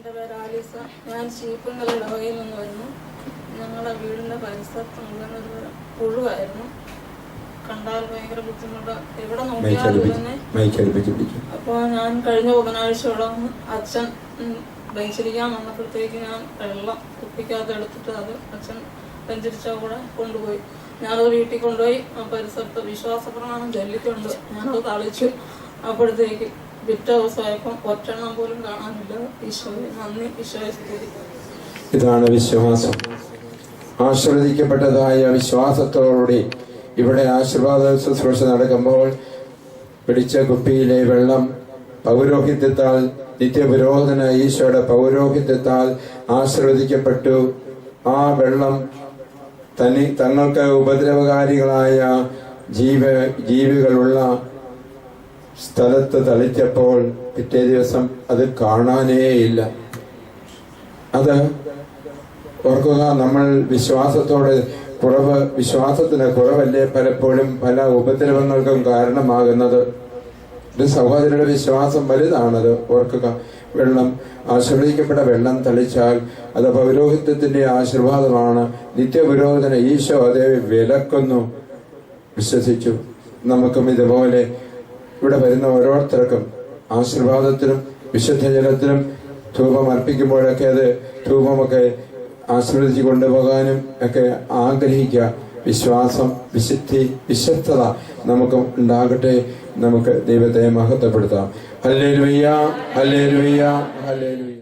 എൻ്റെ പേര് ആലീസ. ഞാൻ ചീപ്പങ്കൽ ഇടവകയിൽ നിന്ന് വരുന്നു. ഞങ്ങളുടെ വീടിൻ്റെ പരിസരത്ത് മുഴുവൻ ഒരു പുഴുവായിരുന്നു. കണ്ടാൽ ഭയങ്കര ബുദ്ധിമുട്ട്, എവിടെ നോക്കിയാലും തന്നെ. അപ്പോൾ ഞാൻ കഴിഞ്ഞ ബുധനാഴ്ചയോടെ അച്ഛൻ ബെഞ്ചിരിക്കാൻ വന്നപ്പോഴത്തേക്ക് ഞാൻ വെള്ളം കുപ്പിക്കകത്ത് എടുത്തിട്ട് അത് അച്ഛൻ ബെഞ്ചിരിച്ച കൂടെ കൊണ്ടുപോയി. ഞാനത് വീട്ടിൽ കൊണ്ടുപോയി പരിസരത്ത് വിശ്വാസപ്രമാണം ചൊല്ലിക്കൊണ്ട് ഞാനത് തളിച്ചു. അപ്പോഴത്തേക്ക് പിറ്റേ ദിവസമായപ്പോൾ ഒറ്റെണ്ണം പോലും കാണാനില്ല. ഈശോയെ നന്ദി, ഈശോയെ സ്തുതി. ഇതാണ് വിശ്വാസം. ആശീർവദിക്കപ്പെട്ടതായ വിശ്വാസത്തോടുകൂടി ഇവിടെ ആശീർവാദ ശുശ്രൂഷ നടക്കുമ്പോൾ പിടിച്ച കുപ്പിയിലെ വെള്ളം പൗരോഹിത്യത്താൽ, നിത്യപുരോഹിതന ഈശോയുടെ പൗരോഹിത്യത്താൽ ആശീർവദിക്കപ്പെട്ടു. ആ വെള്ളം തങ്ങൾക്ക് ഉപദ്രവകാരികളായ ജീവികളുള്ള സ്ഥലത്ത് തളിച്ചപ്പോൾ പിറ്റേ ദിവസം അത് കാണാനേയില്ല. അത് ഓർക്കുക, നമ്മൾ വിശ്വാസത്തിന് കുറവല്ലേ പലപ്പോഴും പല ഉപദ്രവങ്ങൾക്കും കാരണമാകുന്നത്. ഒരു സഹോദരയുടെ വിശ്വാസം വലുതാണത്. ഓർക്കുക, വെള്ളം ആശീർവദിക്കപ്പെട്ട വെള്ളം തളിച്ചാൽ അത് പൗരോഹിത്യത്തിന്റെ ആശീർവാദമാണ്. നിത്യപുരോഹിതന് ഈശോ അതേ വിലക്കുന്നു. വിശ്വസിച്ചു. നമുക്കും ഇതുപോലെ ഇവിടെ വരുന്ന ഓരോരുത്തർക്കും ആശീർവാദത്തിനും വിശുദ്ധ ജലത്തിനും ധൂപം അർപ്പിക്കുമ്പോഴൊക്കെ അത് ധൂപമൊക്കെ ആശീർവദിച്ച് കൊണ്ടുപോകാനും ഒക്കെ ആഗ്രഹിക്കുക. വിശ്വാസം, വിശുദ്ധി, വിശ്വസ്തത നമുക്ക് ഉണ്ടാകട്ടെ. നമുക്ക് ദൈവത്തെ മഹത്വപ്പെടുത്താം. Hallelujah, hallelujah, hallelujah.